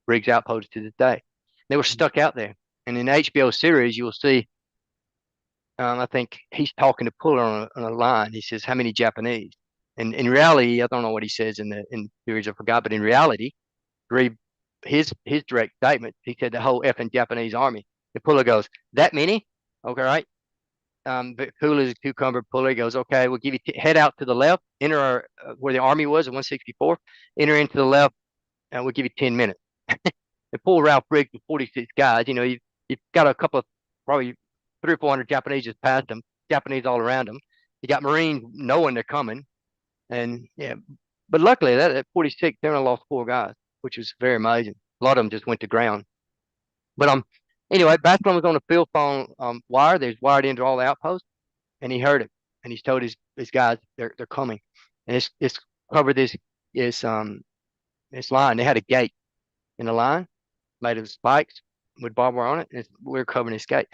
Briggs outpost to this day. They were stuck out there. And in the HBO series, you will see, I think he's talking to Puller on a line. He says, "How many Japanese?" And in reality, I don't know what he says in the series, I forgot, but in reality, his direct statement, he said the whole effing Japanese army. And Puller goes, "That many?" Okay, right. But cool as a cucumber. Puller goes, "Okay, we'll give you head out to the left, enter where the army was at 164, enter into the left, and we'll give you 10 minutes." And poor Ralph Briggs with 46 guys, you've got a couple of probably 300 or 400 Japanese just past them, Japanese all around them. You got Marines knowing they're coming. And yeah, but luckily that at 46, they only lost 4 guys, which was very amazing. A lot of them just went to ground. But anyway, Bathlon was on a field phone wire. There's wired into all the outposts, and he heard it, and he's told his guys they're coming, and it's covered this line. They had a gate in the line made of spikes with barbed wire on it, and we're covering this gate.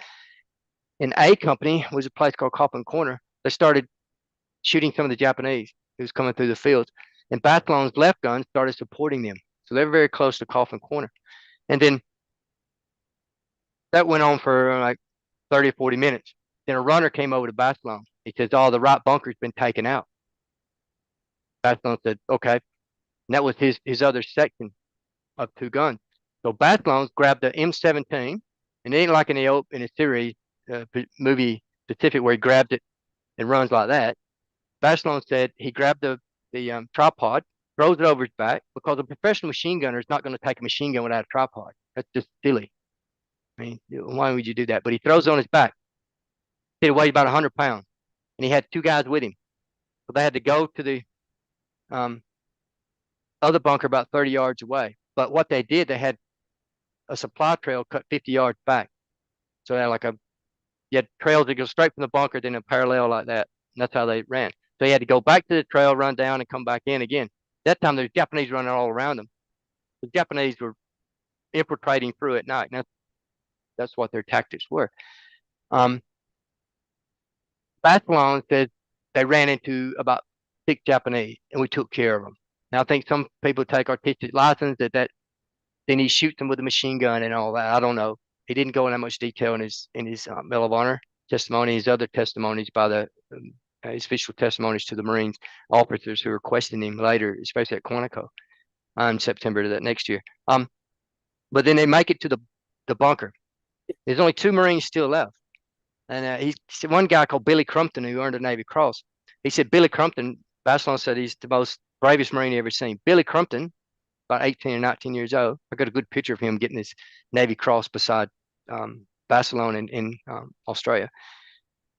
In A company was a place called Coffin Corner. They started shooting some of the Japanese who was coming through the fields, and Bathlon's left gun started supporting them. So they're very close to Coffin Corner, and then that went on for like 30 or 40 minutes. Then a runner came over to Bathlon. He says, "Oh, the right bunker's been taken out." Bathlon said, "Okay." And that was his other section of 2 guns. So Bathlon grabbed the M17, and it ain't like in the series movie Pacific where he grabbed it and runs like that. Bathlon said he grabbed the tripod, throws it over his back, because a professional machine gunner is not going to take a machine gun without a tripod. That's just silly. I mean, why would you do that? But he throws it on his back. It weighed about 100 pounds, and he had 2 guys with him. So they had to go to the other bunker about 30 yards away. But what they did, they had a supply trail cut 50 yards back. So they had you had trails that go straight from the bunker, then a parallel like that. And that's how they ran. So he had to go back to the trail, run down, and come back in again. That time, there's Japanese running all around them. The Japanese were infiltrating through at night. And that's what their tactics were. Bathlon said they ran into about 6 Japanese, and we took care of them. Now, I think some people take artistic license that then he shoots them with a machine gun and all that. I don't know. He didn't go in that much detail in his Medal of Honor testimony, his other testimonies by his official testimonies to the Marines officers who were questioning him later, especially at Quantico in September of that next year. But then they make it to the bunker. There's only 2 Marines still left. And one guy called Billy Crumpton, who earned a Navy Cross, he said Billy Crumpton, Bathlon said he's the most bravest Marine you ever seen. Billy Crumpton, about 18 or 19 years old. I got a good picture of him getting his Navy Cross beside Barcelona in Australia.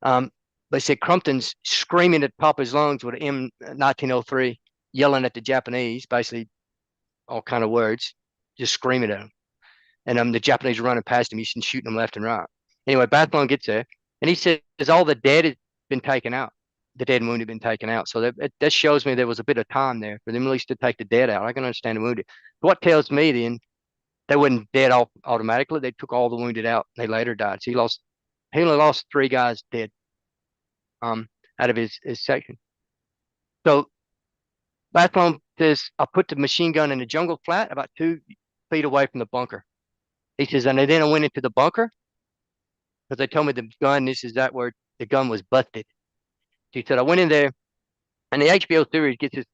They said Crumpton's screaming at the top of his lungs with an M1903, yelling at the Japanese, basically all kind of words, just screaming at them. And the Japanese are running past him. He's shooting them left and right. Anyway, Barcelona gets there, and he says all the dead has been taken out. The dead and wounded have been taken out. So that shows me there was a bit of time there for them at least to take the dead out. I can understand the wounded. What tells me then they weren't dead off automatically. They took all the wounded out. They later died. So he only lost 3 guys dead out of his section. So Barcelona says, I put the machine gun in the jungle flat about 2 feet away from the bunker. He says, and then I went into the bunker because they told me the gun, this is that word, the gun was busted. He said, I went in there, and the HBO series gets this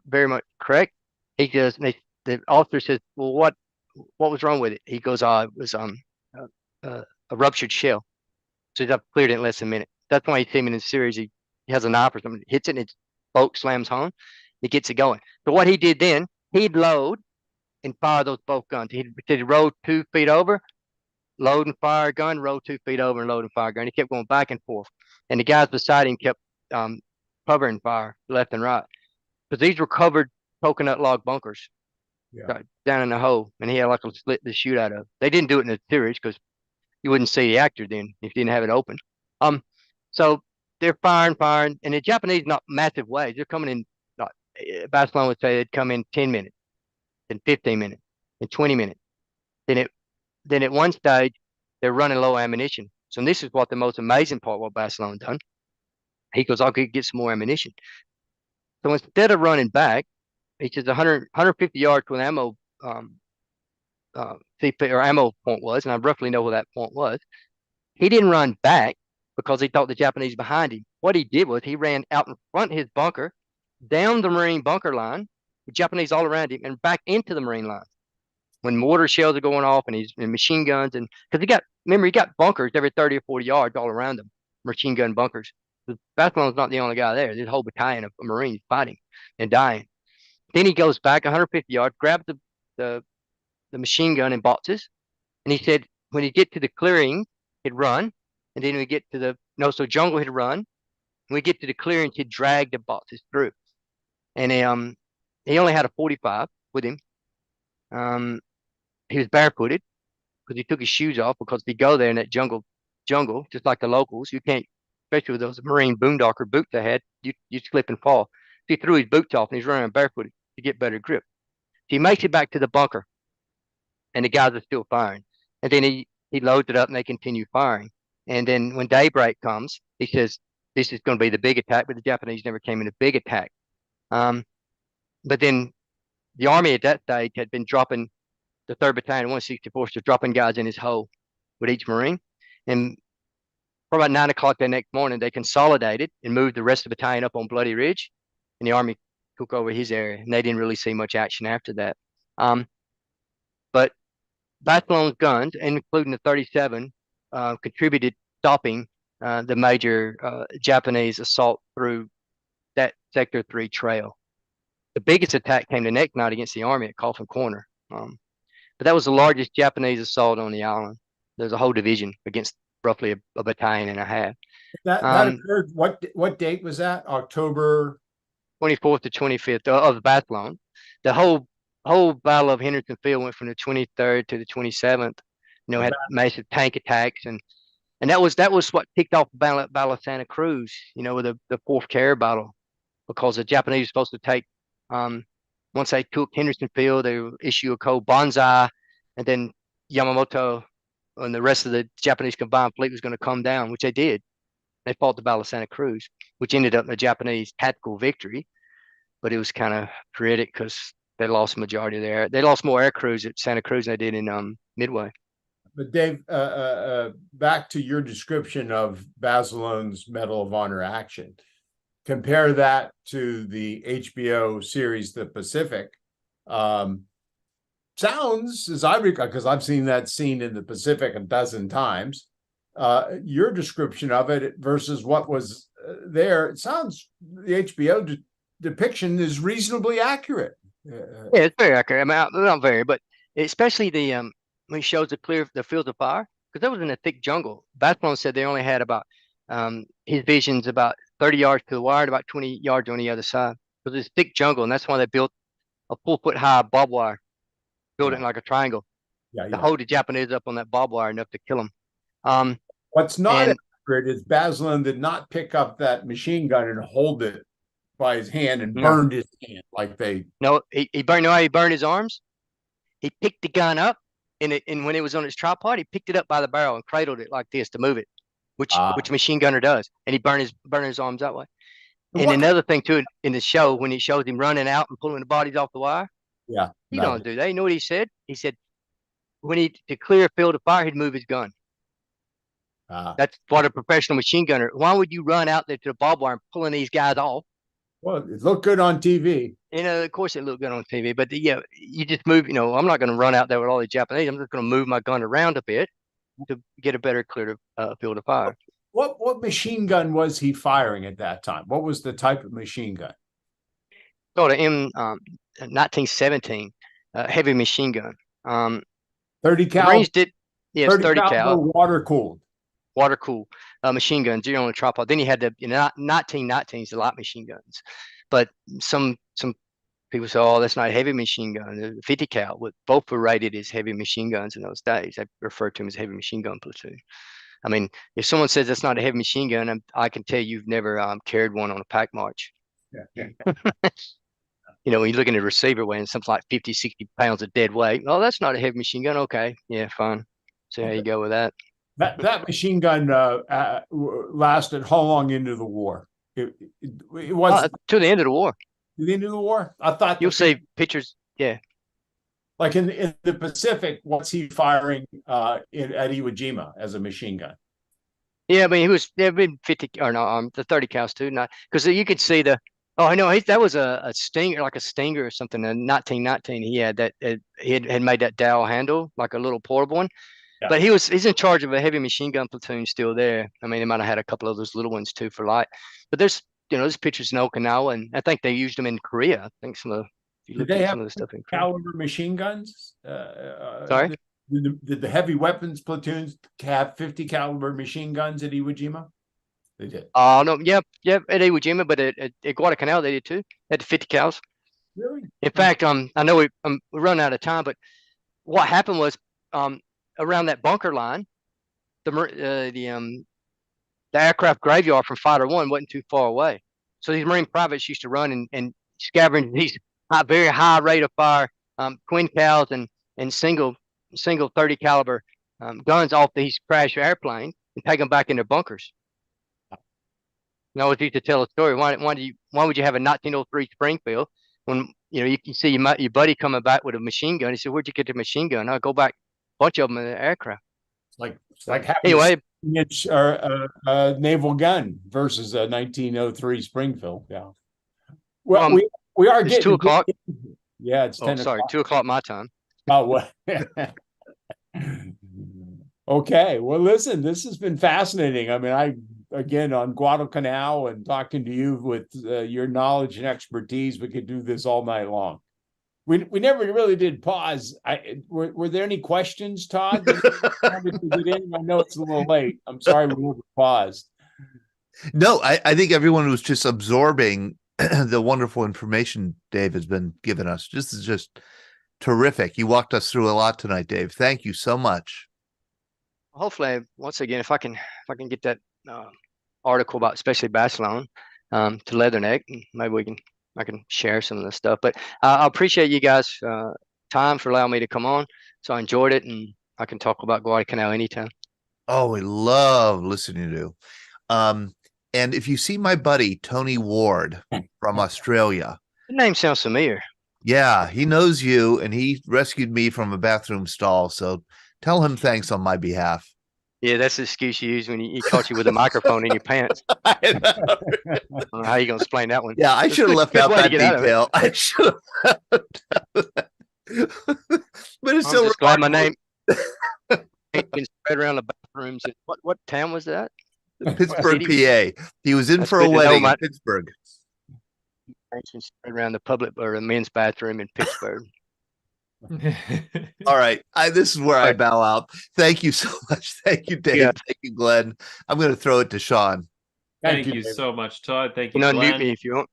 very much correct. He goes, the officer says, well, what was wrong with it? He goes, it was a ruptured shell. So he's cleared it in less than a minute. That's why you see him in the series. He has a knife or something, hits it, and its bolt slams home. He gets it going. So what he did then, he'd load and fire those both guns. He'd roll 2 feet over, load and fire a gun, roll 2 feet over and load and fire a gun. He kept going back and forth. And the guys beside him kept covering fire left and right. Because these were covered coconut log bunkers down in the hole. And he had like a slit to shoot out of. They didn't do it in the series because you wouldn't see the actor then if you didn't have it open. So they're firing, and the Japanese, not massive waves. They're coming in, Barcelona would say they'd come in 10 minutes, then 15 minutes, then 20 minutes. Then at one stage, they're running low ammunition. So this is what the most amazing part what Barcelona done. He goes, I could get some more ammunition. So instead of running back, he says 150 yards to an ammo CP or ammo point was, and I roughly know where that point was. He didn't run back because he thought the Japanese behind him. What he did was he ran out in front of his bunker, down the Marine bunker line, with Japanese all around him, and back into the Marine line. When mortar shells are going off and machine guns, and because he got bunkers every 30 or 40 yards all around them, machine gun bunkers. Barcelona's not the only guy there. There's a whole battalion of Marines fighting and dying. Then he goes back 150 yards, grabs the machine gun in boxes, and he said when he get to the clearing, he'd run, and then we get to jungle, he'd run. When we get to the clearings, he'd drag the boxes through. And he only had a 45 with him. He was barefooted because he took his shoes off, because if you go there in that jungle, just like the locals, you can't, especially with those Marine boondocker boots they had, you slip and fall. So he threw his boots off and he's running barefooted to get better grip. So he makes it back to the bunker, and the guys are still firing. And then he loads it up and they continue firing. And then when daybreak comes, he says, this is going to be the big attack, but the Japanese never came in a big attack. But then the army at that stage had been dropping, the 3rd Battalion, 164th, just dropping guys in his hole with each Marine. And for about 9 o'clock that next morning, they consolidated and moved the rest of the battalion up on Bloody Ridge, and the army took over his area, and they didn't really see much action after that. But Barcelona's guns, including the 37, contributed stopping the major Japanese assault through that Sector 3 trail. The biggest attack came the next night against the army at Coffin Corner. But that was the largest Japanese assault on the island. There's a whole division against roughly a battalion and a half. That occurred. What date was that? October 24th to 25th of Barcelona. The whole Battle of Henderson Field went from the 23rd to the 27th. Had massive tank attacks, and that was what kicked off the Battle of Santa Cruz. With the 4th Carrier Battle, because the Japanese were supposed to take. Once they took Henderson Field, they would issue a code Banzai, and then Yamamoto and the rest of the Japanese combined fleet was going to come down, which they did. They fought the Battle of Santa Cruz, which ended up in a Japanese tactical victory, but it was kind of created because they lost the majority of their. They lost more air crews at Santa Cruz than they did in Midway. But Dave, back to your description of Barcelona's Medal of Honor action. Compare that to the HBO series, The Pacific. Sounds, as I recall, because I've seen that scene in The Pacific a dozen times, your description of it versus what was there, it sounds, the HBO depiction is reasonably accurate. Yeah, it's very accurate. I mean, not very, but especially when he shows the fields of fire, because that was in a thick jungle. Bathlon said they only had about his vision's about 30 yards to the wire, and about 20 yards on the other side. Because it's thick jungle, and that's why they built a 4 foot high barbed wire, built it in like a triangle to hold the Japanese up on that barbed wire enough to kill them. What's not and accurate is Baslin did not pick up that machine gun and hold it by his hand and No. burned his hand like they. no, he burned. No, he burned his arms. He picked the gun up, and when it was on its tripod, he picked it up by the barrel and cradled it like this to move it, which machine gunner does, and he burned his arms that way. And another thing too, in the show, when it shows him running out and pulling the bodies off the wire, he don't do that. You know what he said? He said to clear a field of fire, he'd move his gun. That's what a professional machine gunner. Why would you run out there to the barbed wire and pulling these guys off? Well, it looked good on TV. You know, of course it looked good on TV, but you just move. You know, I'm not going to run out there with all the Japanese. I'm just going to move my gun around a bit to get a better clear field of fire. What machine gun was he firing at that time? What was the type of machine gun? Sort of M1917 heavy machine gun. 30 cal. Marines did, yeah, 30 cal. Water cooled. Water cooled machine guns. You're on a tripod. Then you had the 1919s, the light machine guns. But some people say, oh, that's not a heavy machine gun. The 50 cal, both were rated as heavy machine guns in those days. They referred to them as heavy machine gun platoon. I mean, if someone says that's not a heavy machine gun, I can tell you've never carried one on a pack march. Yeah. You know, when you're looking at a receiver weighing something like 50, 60 pounds of dead weight, oh, that's not a heavy machine gun. Okay, yeah, fine. See how you go with that. That machine gun lasted how long into the war? It was to the end of the war. To the end of the war? I thought you'll see pictures. Yeah. Like in the Pacific, what's he firing at Iwo Jima as a machine gun? Yeah, I mean, there been 50 or no, the 30 cals too, not because you could see I know that was a Stinger, like a Stinger or something. In 1919, he had that. He had made that dowel handle, like a little portable one. Yeah. But he's in charge of a heavy machine gun platoon still there. I mean, they might have had a couple of those little ones too for light. But there's pictures in Okinawa, and I think they used them in Korea. I think some of the stuff in Korea. Caliber machine guns? Sorry? Did the heavy weapons platoons have 50 caliber machine guns at Iwo Jima? They did. No, yeah, at Iwo Jima, but at Guadalcanal they did too. At the 50 cals. Really? In fact, I know we run out of time, but what happened was around that bunker line, the aircraft graveyard from Fighter One wasn't too far away. So these Marine privates used to run and scavenge these very high rate of fire twin cals and single 30 caliber guns off these crashed airplanes and take them back in their bunkers. I always used to tell a story. Why would you have a 1903 Springfield when you can see your buddy coming back with a machine gun? He said, "Where'd you get the machine gun?" I'll go back, a bunch of them in the aircraft. It's like having a naval gun versus a 1903 Springfield. Yeah. Well, we are getting 2 o'clock. Yeah, it's 10 sorry, 2 o'clock my time. Oh, what? Okay. Well, listen, this has been fascinating. I mean, again, on Guadalcanal and talking to you with your knowledge and expertise, we could do this all night long. We never really did pause. Were there any questions, Todd? I know it's a little late. I'm sorry we never paused. No, I think everyone was just absorbing the wonderful information Dave has been giving us. This is just terrific. You walked us through a lot tonight, Dave. Thank you so much. Hopefully, once again, if I can get that article about especially Barcelona to Leatherneck, maybe I can share some of the stuff. But I appreciate you guys' time for allowing me to come on. So I enjoyed it, and I can talk about Guadalcanal anytime. Oh, we love listening to you. And if you see my buddy Tony Ward from Australia, the name sounds familiar. Yeah, he knows you, and he rescued me from a bathroom stall. So tell him thanks on my behalf. Yeah, that's the excuse you use when he caught you with a microphone in your pants. I know. How you gonna explain that one? Yeah, I should have left out that detail. I should have. But it's still just glad my name been spread around the bathrooms. What town was that? Pittsburgh, PA. He was in for a wedding in Pittsburgh. spread around the public or the men's bathroom in Pittsburgh. All right. This is where I Right. bow out. Thank you so much. Thank you, Dave. Yeah. Thank you, Glenn. I'm going to throw it to Sean. Thank you David. so much, Todd. Thank You you, can unmute Glenn. me if you want.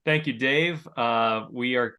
Thank you, Dave. We are